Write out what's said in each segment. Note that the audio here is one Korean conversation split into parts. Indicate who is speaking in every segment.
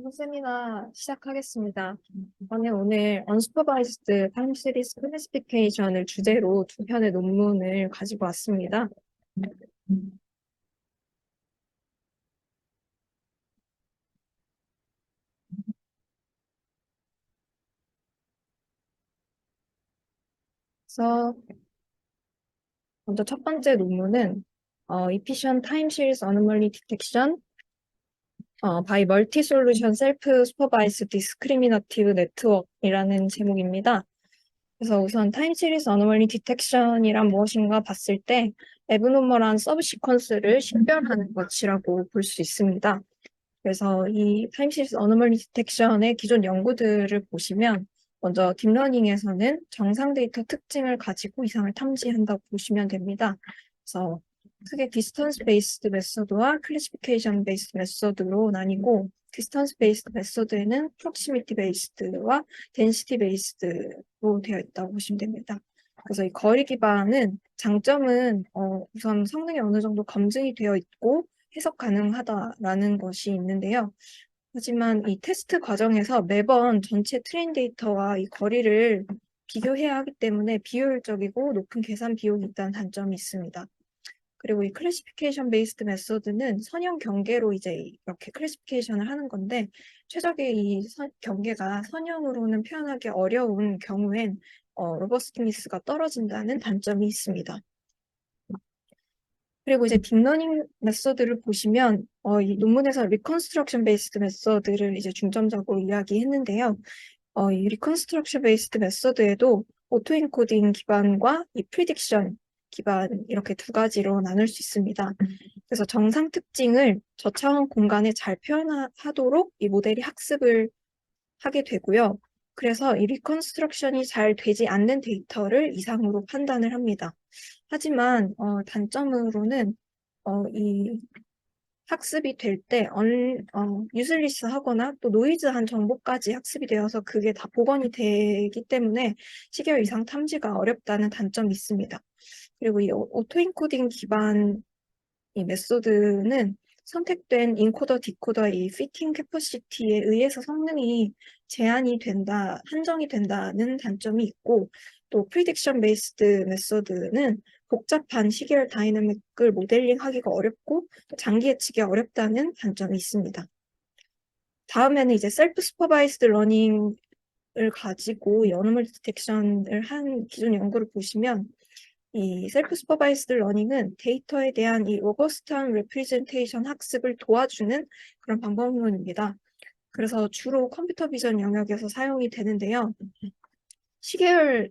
Speaker 1: 세미나 시작하겠습니다. 저는 오늘 Unsupervised Time Series Classification을 주제로 두 편의 논문을 가지고 왔습니다. 그래서 먼저 첫 번째 논문은 Efficient Time Series Anomaly Detection by Multi-Solution Self-Supervised Discriminative Network이라는 제목입니다. 그래서 우선 타임 시리즈 어노멀리 디텍션이란 무엇인가 봤을 때 애브노멀한 서브 시퀀스를 식별하는 것이라고 볼 수 있습니다. 그래서 이 타임 시리즈 어노멀리 디텍션의 기존 연구들을 보시면 먼저 딥러닝에서는 정상 데이터 특징을 가지고 이상을 탐지한다고 보시면 됩니다. 그래서 크게 디스턴스 베이스드 메소드와 클래시피케이션 베이스드 메소드로 나뉘고 디스턴스 베이스드 메소드에는 프록시미티 베이스드와 덴시티 베이스드로 되어 있다고 보시면 됩니다. 그래서 이 거리 기반은 장점은 우선 성능이 어느 정도 검증이 되어 있고 해석 가능하다라는 것이 있는데요. 하지만 이 테스트 과정에서 매번 전체 트레인 데이터와 이 거리를 비교해야 하기 때문에 비효율적이고 높은 계산 비용이 있다는 단점이 있습니다. 그리고 이 클래시피케이션 베이스드 메소드는 선형 경계로 이제 이렇게 클래시피케이션을 하는 건데 최적의 이 경계가 선형으로는 표현하기 어려운 경우엔 로버스트니스가 떨어진다는 단점이 있습니다. 그리고 이제 딥러닝 메소드를 보시면 이 논문에서 리컨스트럭션 베이스드 메소드를 이제 중점적으로 이야기했는데요. 이 리컨스트럭션 베이스드 메소드에도 오토 인코딩 기반과 이 프리딕션 기반 이렇게 두 가지로 나눌 수 있습니다. 그래서 정상 특징을 저차원 공간에 잘 표현하도록 이 모델이 학습을 하게 되고요. 그래서 이 리컨스트럭션이 잘 되지 않는 데이터를 이상으로 판단을 합니다. 하지만 단점으로는 이 학습이 될 때 유슬리스 하거나 또 노이즈한 정보까지 학습이 되어서 그게 다 복원이 되기 때문에 시계열 이상 탐지가 어렵다는 단점이 있습니다. 그리고 이 오토인코딩 기반 이 메소드는 선택된 인코더, 디코더의 이 피팅 캐퍼시티에 의해서 성능이 한정이 된다는 단점이 있고, 또 프리딕션 베이스드 메소드는 복잡한 시계열 다이내믹을 모델링하기가 어렵고 또 장기 예측이 어렵다는 단점이 있습니다. 다음에는 이제 셀프 슈퍼바이스드 러닝을 가지고 어노멀리 디텍션을 한 기존 연구를 보시면 이 셀프 슈퍼바이스드 러닝은 데이터에 대한 이 로버스트한 레프리젠테이션 학습을 도와주는 그런 방법론입니다. 그래서 주로 컴퓨터 비전 영역에서 사용이 되는데요. 시계열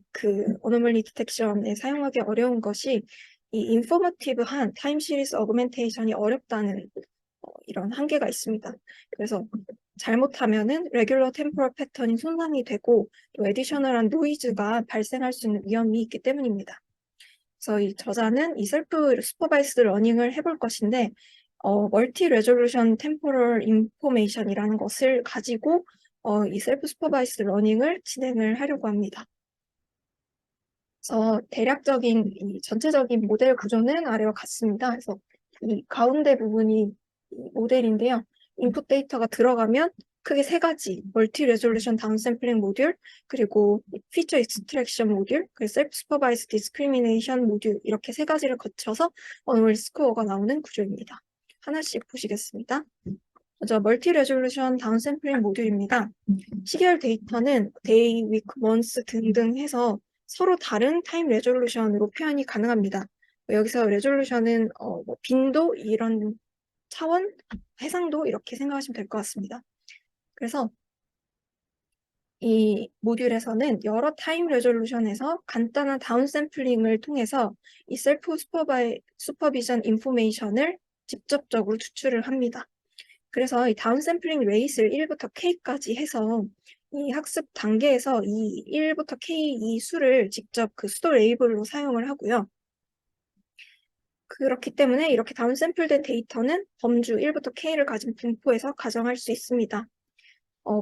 Speaker 1: 어노멀리 디텍션에 사용하기 어려운 것이 이 인포머티브한 타임 시리즈 어그멘테이션이 어렵다는 이런 한계가 있습니다. 그래서 잘못하면은 레귤러 템포럴 패턴이 손상이 되고 또 에디셔널한 노이즈가 발생할 수 있는 위험이 있기 때문입니다. 그래서 이 저자는 이 셀프 슈퍼바이스드 러닝을 해볼 것인데 멀티 레졸루션 템포럴 인포메이션이라는 것을 가지고 이 셀프 슈퍼바이스드 러닝을 진행을 하려고 합니다. 그래서 대략적인 이 전체적인 모델 구조는 아래와 같습니다. 그래서 이 가운데 부분이 이 모델인데요. 인풋 데이터가 들어가면 크게 세 가지, 멀티 레졸루션 다운샘플링 모듈, 그리고 피처 익스트랙션 모듈, 그리고 셀프 슈퍼바이스 디스크리미네이션 모듈 이렇게 세 가지를 거쳐서 어노멀리 스코어가 나오는 구조입니다. 하나씩 보시겠습니다. 먼저 멀티 레졸루션 다운샘플링 모듈입니다. 시계열 데이터는 데이, 위크, 먼스 등등 해서 서로 다른 타임 레졸루션으로 표현이 가능합니다. 여기서 레졸루션은 뭐 빈도 이런 차원, 해상도 이렇게 생각하시면 될 것 같습니다. 그래서 이 모듈에서는 여러 타임 레졸루션에서 간단한 다운샘플링을 통해서 이 셀프 슈퍼비전 인포메이션을 직접적으로 추출을 합니다. 그래서 이 다운샘플링 레이스를 1부터 K까지 해서 이 학습 단계에서 이 1부터 K 이 수를 직접 그 수도 레이블로 사용을 하고요. 그렇기 때문에 이렇게 다운샘플된 데이터는 범주 1부터 K를 가진 분포에서 가정할 수 있습니다.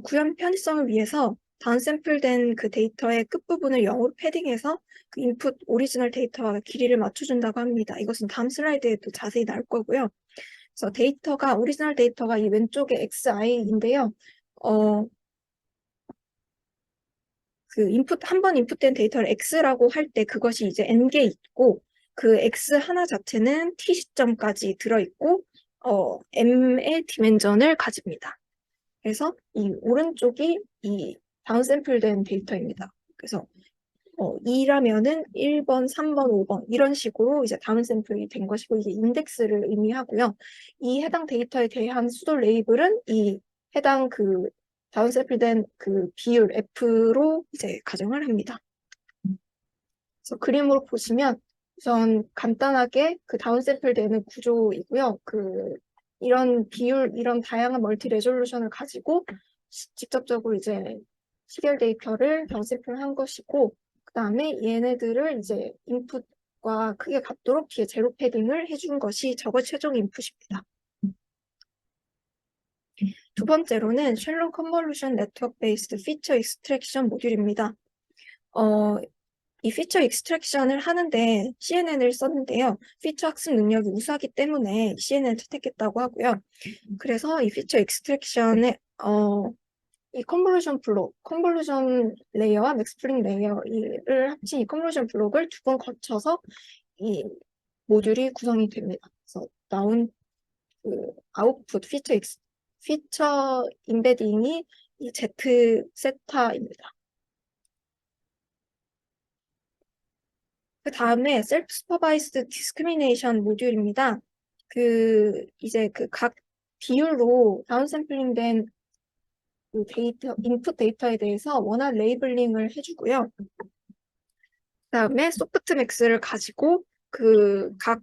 Speaker 1: 구현 편의성을 위해서 다운샘플된 그 데이터의 끝부분을 0으로 패딩해서 그 인풋 오리지널 데이터와 길이를 맞춰준다고 합니다. 이것은 다음 슬라이드에도 자세히 나올 거고요. 그래서 오리지널 데이터가 이 왼쪽에 XI인데요. 어, 그 한 번 인풋된 데이터를 X라고 할 때 그것이 이제 N개 있고, 그 X 하나 자체는 T 시점까지 들어있고, M의 디멘전을 가집니다. 그래서 이 오른쪽이 이 다운샘플된 데이터입니다. 그래서 2라면은 1번, 3번, 5번 이런 식으로 이제 다운샘플이 된 것이고, 이게 인덱스를 의미하고요. 이 해당 데이터에 대한 수도 레이블은 이 해당 그 다운샘플된 그 비율 F로 이제 가정을 합니다. 그래서 그림으로 보시면 우선 간단하게 그 다운샘플 되는 구조이고요. 이런 비율, 이런 다양한 멀티 레졸루션을 가지고 직접적으로 이제 시계열 데이터를 다운샘플한 것이고, 그 다음에 얘네들을 이제 인풋과 크게 같도록 뒤에 제로 패딩을 해준 것이 저거 최종 인풋입니다. 두 번째로는 셜록 컨볼루션 네트워크 베이스드 피처 익스트랙션 모듈입니다. 이 피처 익스트랙션을 하는데 CNN을 썼는데요. 피처 학습 능력이 우수하기 때문에 CNN을 채택했다고 하고요. 그래서 이 피처 익스트랙션에 이 컨볼루션 레이어와 맥스플링 레이어를 합친 이 컨볼루션 블록을 두 번 거쳐서 이 모듈이 구성이 됩니다. 그래서 나온 그 아웃풋 피처 임베딩이 이 Z 세타입니다. 그 다음에 셀프 슈퍼바이스드 디스크리미네이션 모듈입니다. 이제 그 각 비율로 다운샘플링된 그 인풋 데이터에 대해서 원활 레이블링을 해주고요. 그 다음에 소프트맥스를 가지고 그 각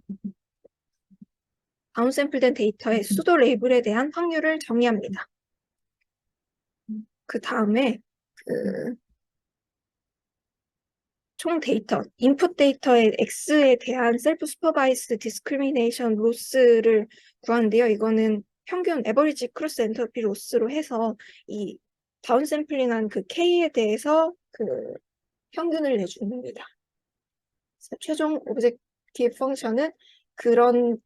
Speaker 1: 다운샘플된 데이터의 수도 레이블에 대한 확률을 정의합니다. 그 다음에 그 총 데이터, 인풋 데이터의 X에 대한 셀프 슈퍼바이스드 디스크리미네이션 로스를 구하는데요. 이거는 평균 에버리지 크로스 엔트로피 로스로 해서 이 다운샘플링한 그 K에 대해서 그 평균을 내주는 겁니다. 최종 오브젝티브 펑션은 그런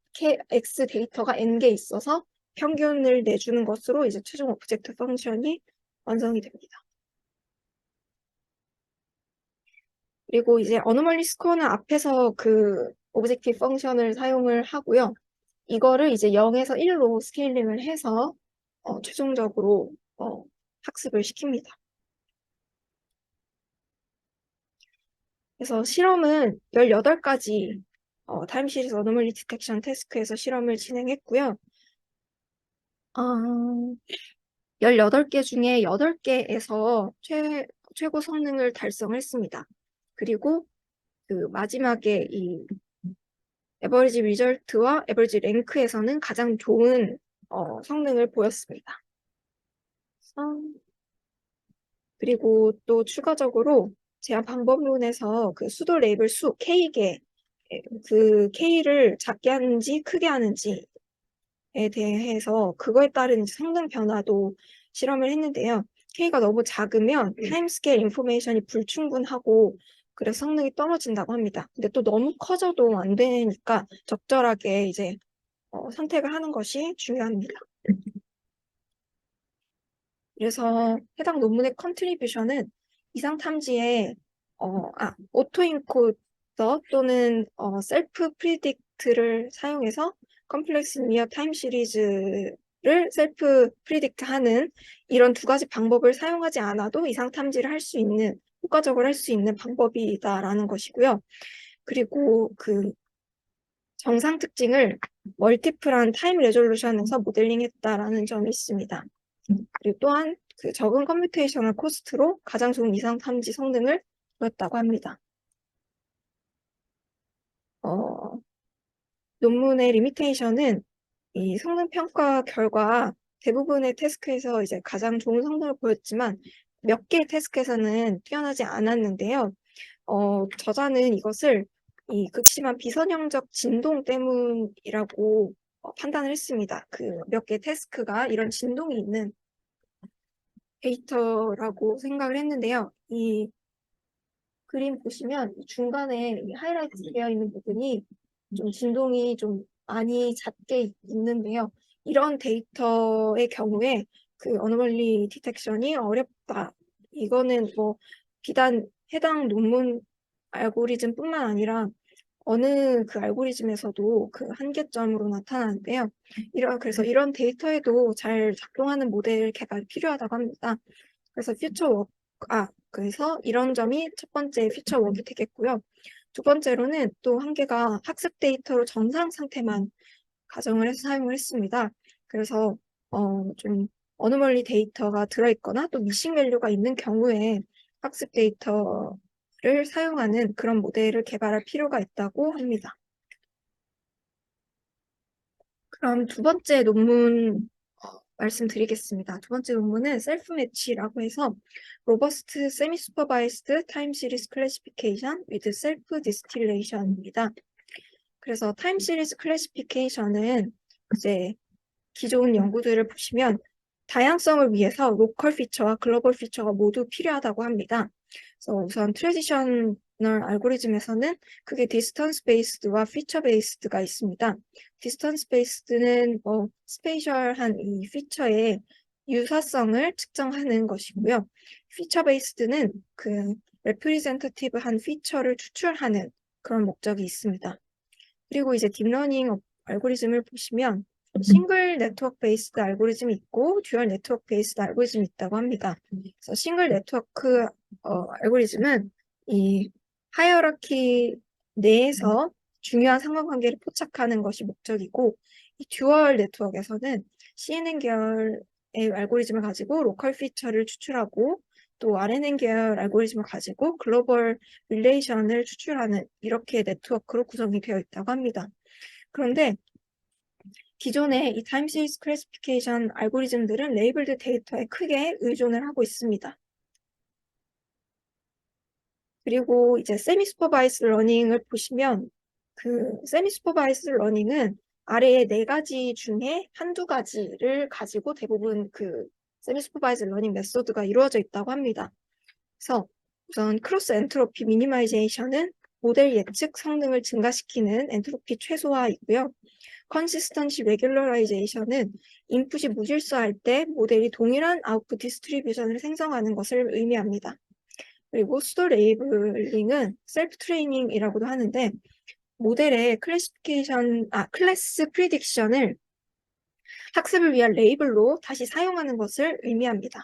Speaker 1: X 데이터가 N개 있어서 평균을 내주는 것으로 이제 최종 오브젝트 펑션이 완성이 됩니다. 그리고 이제 어노멀리 스코어는 앞에서 그 오브젝티브 펑션을 사용을 하고요. 이거를 이제 0에서 1로 스케일링을 해서 최종적으로 학습을 시킵니다. 그래서 실험은 18가지 타임 시리즈 어노멀리 디텍션 태스크에서 실험을 진행했고요. 18개 중에 8개에서 최고 성능을 달성했습니다. 그리고 그 마지막에 이 에버리지 리절트와 에버리지 랭크에서는 가장 좋은 성능을 보였습니다. 그리고 또 추가적으로 제한 방법론에서 그 수도 레이블 수 K개, 그 K를 작게 하는지 크게 하는지에 대해서 그거에 따른 성능 변화도 실험을 했는데요. K가 너무 작으면 타임스케일 인포메이션이 불충분하고 그래서 성능이 떨어진다고 합니다. 근데 또 너무 커져도 안 되니까 적절하게 이제 선택을 하는 것이 중요합니다. 그래서 해당 논문의 컨트리뷰션은 이상 탐지에 오토 인코더 또는 셀프 프리딕트를 사용해서 컴플렉스 리니어 타임 시리즈를 셀프 프리딕트 하는 이런 두 가지 방법을 사용하지 않아도 이상 탐지를 할 수 있는 효과적으로 할 수 있는 방법이다라는 것이고요. 그리고 그 정상 특징을 멀티플한 타임 레졸루션에서 모델링했다라는 점이 있습니다. 그리고 또한 그 적은 컴퓨테이셔널 코스트로 가장 좋은 이상 탐지 성능을 보였다고 합니다. 논문의 리미테이션은 이 성능 평가 결과 대부분의 태스크에서 이제 가장 좋은 성능을 보였지만 몇 개의 태스크에서는 뛰어나지 않았는데요. 저자는 이것을 이 극심한 비선형적 진동 때문이라고 판단을 했습니다. 그 몇 개 태스크가 이런 진동이 있는 데이터라고 생각을 했는데요. 이 그림 보시면 중간에 하이라이트 되어 있는 부분이 좀 진동이 좀 많이 잦게 있는데요. 이런 데이터의 경우에 그 어노멀리 디텍션이 어렵다. 이거는 뭐 비단 해당 논문 알고리즘뿐만 아니라 어느 그 알고리즘에서도 그 한계점으로 나타나는데요. 그래서 이런 데이터에도 잘 작동하는 모델 개발이 필요하다고 합니다. 그래서 그래서 이런 점이 첫 번째 퓨처 워크이 되겠고요. 두 번째로는 또 한계가 학습 데이터로 정상 상태만 가정을 해서 사용을 했습니다. 그래서 좀 어노멀리 데이터가 들어있거나 또 미싱 밸류가 있는 경우에 학습 데이터를 사용하는 그런 모델을 개발할 필요가 있다고 합니다. 그럼 두 번째 논문 말씀드리겠습니다. 두 번째 논문은 셀프 매치라고 해서 Robust Semi-Supervised Time Series Classification with Self Distillation입니다. 그래서 타임 시리즈 클래시피케이션은 이제 기존 연구들을 보시면 다양성을 위해서 로컬 피처와 글로벌 피처가 모두 필요하다고 합니다. 그래서 우선 트래디셔널 알고리즘에서는 그게 디스턴스 베이스드와 피처 베이스드가 있습니다. 디스턴스 베이스드는 스페이셜한 이 피처의 유사성을 측정하는 것이고요. 피처 베이스드는 그 레프리젠터티브한 피처를 추출하는 그런 목적이 있습니다. 그리고 이제 딥러닝 알고리즘을 보시면 싱글 네트워크 베이스드 알고리즘이 있고 듀얼 네트워크 베이스드 알고리즘이 있다고 합니다. 그래서 싱글 네트워크 알고리즘은 이 하이어라키 내에서 중요한 상관관계를 포착하는 것이 목적이고 이 듀얼 네트워크에서는 CNN 계열의 알고리즘을 가지고 로컬 피처를 추출하고 또 RNN 계열 알고리즘을 가지고 글로벌 릴레이션을 추출하는 이렇게 네트워크로 구성이 되어 있다고 합니다. 그런데 기존의 이 타임 시리즈 클래시피케이션 알고리즘들은 레이블드 데이터에 크게 의존을 하고 있습니다. 그리고 이제 세미 슈퍼바이스 러닝을 보시면 그 세미 슈퍼바이스 러닝은 아래의 4가지 중에 한두 가지를 가지고 대부분 그 세미 슈퍼바이스 러닝 메소드가 이루어져 있다고 합니다. 그래서 우선 크로스 엔트로피 미니마이제이션은 모델 예측 성능을 증가시키는 엔트로피 최소화이고요. 컨시스턴시 레귤러라이제이션은 인풋이 무질서할 때 모델이 동일한 아웃풋 디스트리뷰션을 생성하는 것을 의미합니다. 그리고 수도 레이블링은 셀프 트레이닝이라고도 하는데 모델의 클래스 프리딕션을 학습을 위한 레이블로 다시 사용하는 것을 의미합니다.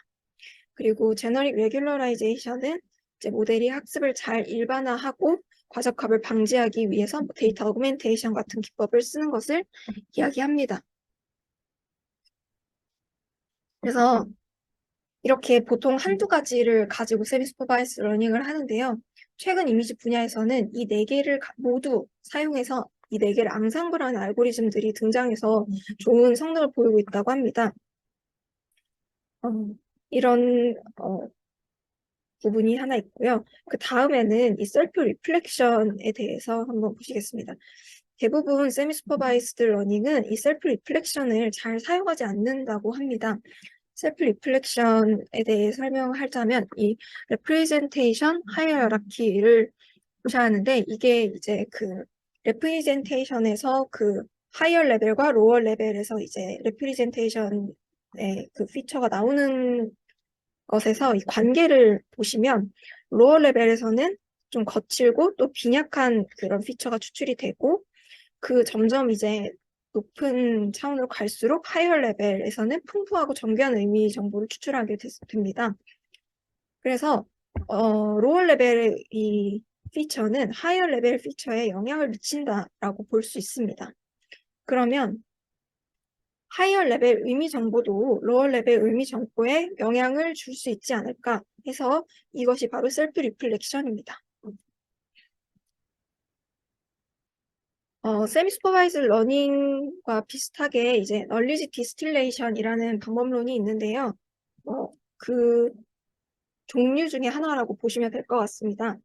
Speaker 1: 그리고 제너릭 레귤러라이제이션은 이제 모델이 학습을 잘 일반화하고 과적합을 방지하기 위해서 데이터 어그멘테이션 같은 기법을 쓰는 것을 이야기합니다. 그래서 이렇게 보통 한두 가지를 가지고 세미 슈퍼바이스 러닝을 하는데요. 최근 이미지 분야에서는 이 4개를 모두 사용해서 이 4개를 앙상블하는 알고리즘들이 등장해서 좋은 성능을 보이고 있다고 합니다. 이런 부분이 하나 있고요. 그 다음에는 이 셀프 리플렉션에 대해서 한번 보시겠습니다. 대부분 세미 슈퍼바이스드 러닝은 이 셀프 리플렉션을 잘 사용하지 않는다고 합니다. 셀프 리플렉션에 대해 설명하자면 이 레프레젠테이션 하이어라키를 보셔야 하는데 이게 이제 그 레프레젠테이션에서 그 하이어 레벨과 로어 레벨에서 이제 레프레젠테이션의 그 피처가 나오는 것에서 이 관계를 보시면 로어 레벨에서는 좀 거칠고 또 빈약한 그런 피처가 추출이 되고 그 점점 이제 높은 차원으로 갈수록 하이어 레벨에서는 풍부하고 정교한 의미 정보를 추출하게 됩니다. 그래서 로어 레벨의 이 피처는 하이어 레벨 피처에 영향을 미친다라고 볼 수 있습니다. 그러면 하이어 레벨 의미 정보도 로어 레벨 의미 정보에 영향을 줄 수 있지 않을까 해서 이것이 바로 셀프 리플렉션입니다. 세미 슈퍼바이즈 러닝과 비슷하게 이제 널리지 디스틸레이션이라는 방법론이 있는데요. 그 종류 중에 하나라고 보시면 될 것 같습니다.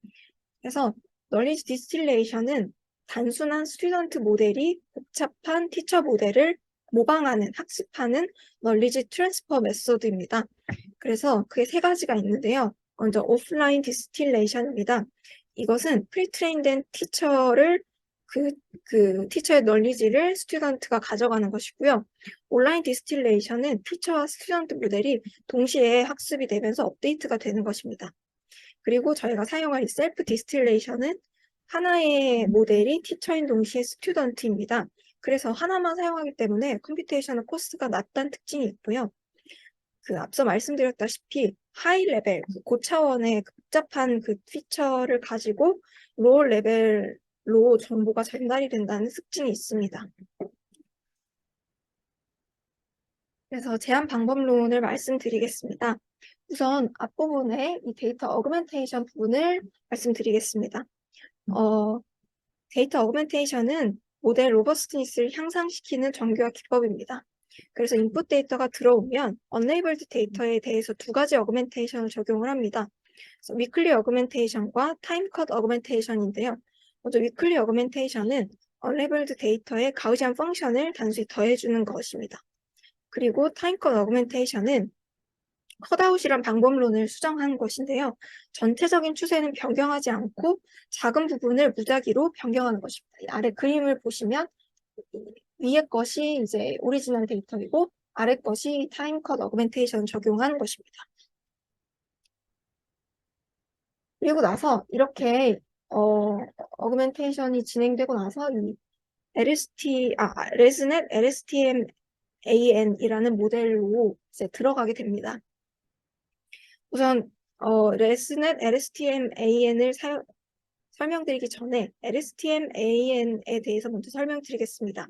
Speaker 1: 그래서 널리지 디스틸레이션은 단순한 스튜던트 모델이 복잡한 티처 모델을 모방하는, 학습하는 널리지 트랜스퍼 메소드입니다. 그래서 그게 3가지가 있는데요. 먼저 오프라인 디스틸레이션입니다. 이것은 프리트레인된 티처를 그 티처의 널리지를 스튜던트가 가져가는 것이고요. 온라인 디스틸레이션은 피처와 스튜던트 모델이 동시에 학습이 되면서 업데이트가 되는 것입니다. 그리고 저희가 사용할 이 셀프 디스틸레이션은 하나의 모델이 티처인 동시에 스튜던트입니다. 그래서 하나만 사용하기 때문에 컴퓨테이셔널 코스트가 낮다는 특징이 있고요. 앞서 말씀드렸다시피 하이 레벨, 고차원의 복잡한 피처를 가지고 로우 레벨로 정보가 전달이 된다는 특징이 있습니다. 그래서 제한 방법론을 말씀드리겠습니다. 우선 앞부분에 이 데이터 어그멘테이션 부분을 말씀드리겠습니다. 데이터 어그멘테이션은 모델 로버스트니스를 향상시키는 정교화 기법입니다. 그래서 인풋 데이터가 들어오면 언레이블드 데이터에 대해서 두 가지 어그멘테이션을 적용을 합니다. 그래서 위클리 어그멘테이션과 타임컷 어그멘테이션인데요. 먼저 위클리 어그멘테이션은 언레이블드 데이터에 가우시안 펑션을 단순히 더해주는 것입니다. 그리고 타임컷 어그멘테이션은 컷아웃이란 방법론을 수정한 것인데요. 전체적인 추세는 변경하지 않고 작은 부분을 무작위로 변경하는 것입니다. 아래 그림을 보시면 위에 것이 이제 오리지널 데이터이고 아래 것이 타임컷 어그멘테이션 적용한 것입니다. 그리고 나서 이렇게 어그멘테이션이 진행되고 나서 이 레즈넷 LSTM-AN이라는 모델로 이제 들어가게 됩니다. 우선 레즈넷 LSTM-AN을 설명드리기 전에 LSTM-AN에 대해서 먼저 설명드리겠습니다.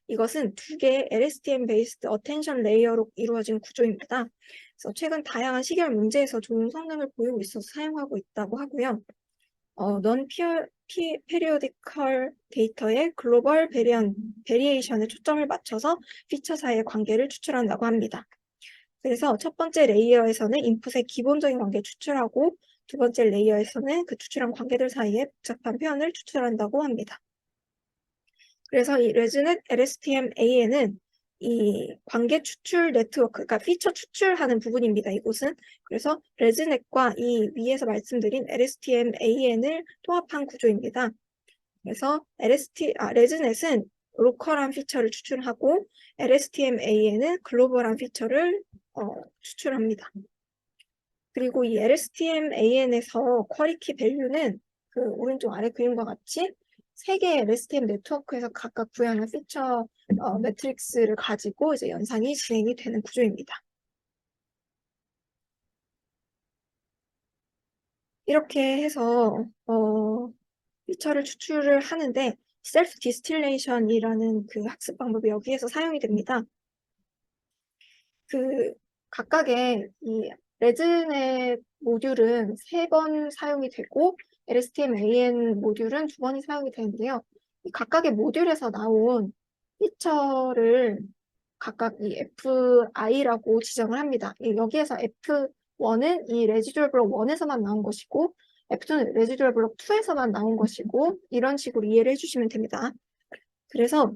Speaker 1: 이것은 두 개의 LSTM 베이스드 어텐션 레이어로 이루어진 구조입니다. 그래서 최근 다양한 시계열 문제에서 좋은 성능을 보이고 있어서 사용하고 있다고 하고요. non-periodical 데이터의 글로벌 베리에이션에 초점을 맞춰서 피처 사이의 관계를 추출한다고 합니다. 그래서 첫 번째 레이어에서는 인풋의 기본적인 관계 추출하고 두 번째 레이어에서는 그 추출한 관계들 사이에 복잡한 표현을 추출한다고 합니다. 그래서 이 레즈넷 LSTM-AN은 이 관계 추출 네트워크, 그러니까 피처 추출하는 부분입니다. 이곳은. 그래서 레즈넷과 이 위에서 말씀드린 LSTM-AN을 통합한 구조입니다. 그래서 레즈넷은 로컬한 피처를 추출하고 LSTM-AN은 글로벌한 피처를 추출합니다. 그리고 이 LSTM-AN에서 쿼리키 밸류는 오른쪽 아래 그림과 같이 세 개의 LSTM 네트워크에서 각각 구현한 피처 매트릭스를 가지고 이제 연산이 진행이 되는 구조입니다. 이렇게 해서 피처를 추출을 하는데 셀프 디스틸레이션이라는 학습 방법이 여기에서 사용이 됩니다. 각각의 이 레즈넷 모듈은 3번 사용이 되고 LSTM-AN 모듈은 2번이 사용이 되는데요. 이 각각의 모듈에서 나온 피처를 각각 이 FI라고 지정을 합니다. 여기에서 F1은 이 레지듀얼 블록 1에서만 나온 것이고 F2는 레지듀얼 블록 2에서만 나온 것이고 이런 식으로 이해를 해주시면 됩니다. 그래서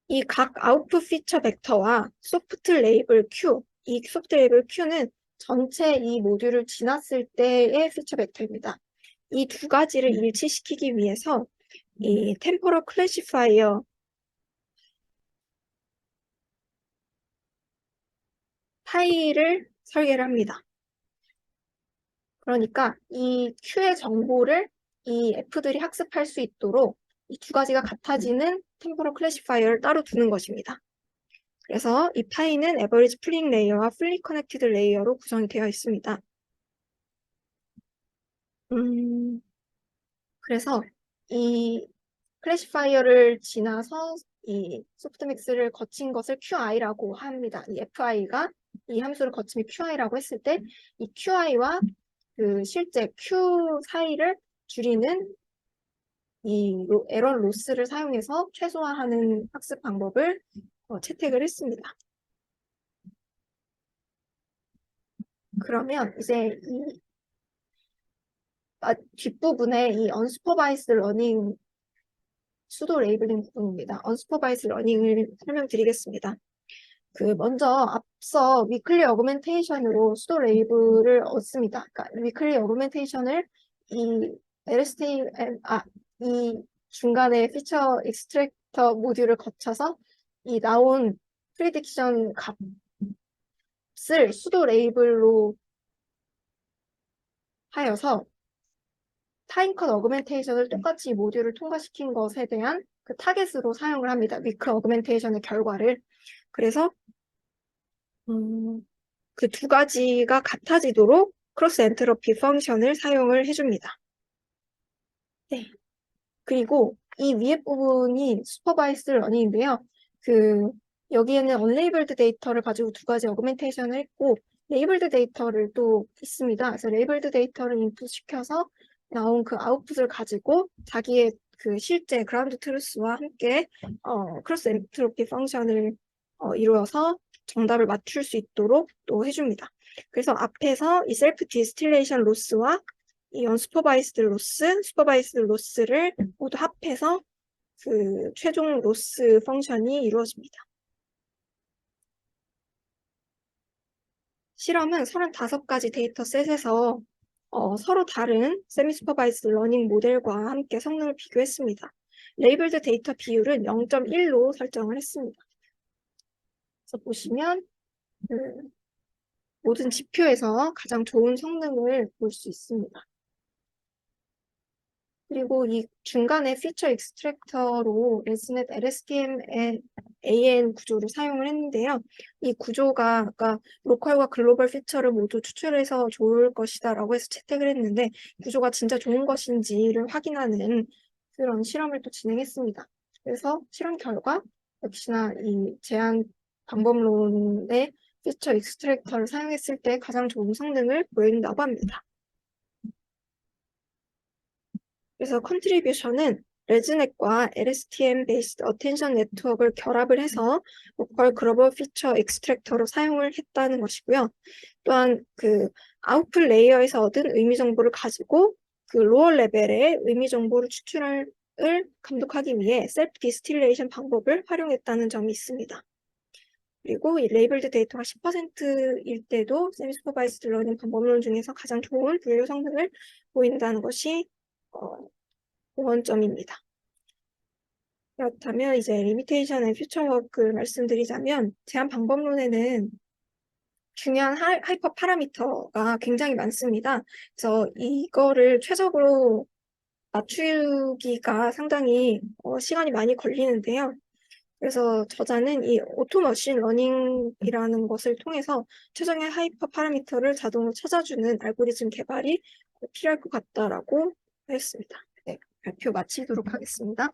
Speaker 1: 이 각 아웃풋 피처 벡터와 소프트 레이블 Q, 이 소프트 레이블 Q는 전체 이 모듈을 지났을 때의 피처 벡터입니다. 이 두 가지를 일치시키기 위해서 이 템포럴 클래시파이어 파일을 설계를 합니다. 그러니까 이 Q의 정보를 이 F들이 학습할 수 있도록 이 두 가지가 같아지는 템포럴 클래시파이어를 따로 두는 것입니다. 그래서 이 파이는 에버리지 풀링 레이어와 풀리 커넥티드 레이어로 구성이 되어 있습니다. 그래서 이 클래시파이어를 지나서 이 소프트맥스를 거친 것을 QI라고 합니다. 이 FI가 이 함수를 거치면 QI라고 했을 때 이 QI와 실제 Q 사이를 줄이는 이 에러 로스를 사용해서 최소화하는 학습 방법을 채택을 했습니다. 그러면 이제 이 뒷부분에 이 unsupervised learning 수도 레이블링 부분입니다. unsupervised learning을 설명드리겠습니다. 먼저 앞서 위클리 어그멘테이션으로 수도 레이블을 얻습니다. 그러니까 위클리 어그멘테이션을 이 LSTM, 이 중간에 피처 익스트랙터 모듈을 거쳐서 이 나온 프리딕션 값을 수도 레이블로 하여서 타임컷 어그멘테이션을 똑같이 모듈을 통과시킨 것에 대한 그 타겟으로 사용을 합니다. 위크 어그멘테이션의 결과를. 그래서 그 두 가지가 같아지도록 크로스 엔트로피 펑션을 사용을 해줍니다. 네. 그리고 이 위에 부분이 슈퍼바이스드 러닝인데요. 여기에는 언레이블드 데이터를 가지고 두 가지 어그멘테이션을 했고, 레이블드 데이터를 또 있습니다. 그래서 레이블드 데이터를 인풋 시켜서 나온 그 아웃풋을 가지고 자기의 그 실제 그라운드 트루스와 함께 크로스 엔트로피 펑션을 이루어서 정답을 맞출 수 있도록 또 해줍니다. 그래서 앞에서 이 셀프 디스틸레이션 로스와 이 슈퍼바이스드 로스를 모두 합해서 그 최종 로스 펑션이 이루어집니다. 실험은 35가지 데이터셋에서 서로 다른 세미 슈퍼바이스드 러닝 모델과 함께 성능을 비교했습니다. 레이블드 데이터 비율은 0.1로 설정을 했습니다. 그래서 보시면 모든 지표에서 가장 좋은 성능을 볼 수 있습니다. 그리고 이 중간에 피처 익스트랙터로 레스넷 LSTM의 AN 구조를 사용을 했는데요. 이 구조가 아까 로컬과 글로벌 피처를 모두 추출해서 좋을 것이다 라고 해서 채택을 했는데 구조가 진짜 좋은 것인지를 확인하는 그런 실험을 또 진행했습니다. 그래서 실험 결과 역시나 이 제한 방법론의 피처 익스트랙터를 사용했을 때 가장 좋은 성능을 보인다고 합니다. 그래서 컨트리뷰션은 레즈넷과 LSTM 베이스드 어텐션 네트워크를 결합을 해서 로컬 글로벌 피처 익스트랙터로 사용을 했다는 것이고요. 또한 그 아웃풋 레이어에서 얻은 의미 정보를 가지고 그 로어 레벨의 의미 정보를 추출을 감독하기 위해 셀프 디스틸레이션 방법을 활용했다는 점이 있습니다. 그리고 이 레이블드 데이터가 10%일 때도 세미 슈퍼바이스드 러닝 방법론 중에서 가장 좋은 분류 성능을 보인다는 것이 원점입니다. 그렇다면 이제 리미테이션 앤 퓨처 워크를 말씀드리자면 제한 방법론에는 중요한 하이퍼 파라미터가 굉장히 많습니다. 그래서 이거를 최적으로 맞추기가 상당히 시간이 많이 걸리는데요. 그래서 저자는 이 오토머신 러닝이라는 것을 통해서 최종의 하이퍼 파라미터를 자동으로 찾아주는 알고리즘 개발이 필요할 것 같다라고 했습니다. 네, 발표 마치도록 하겠습니다.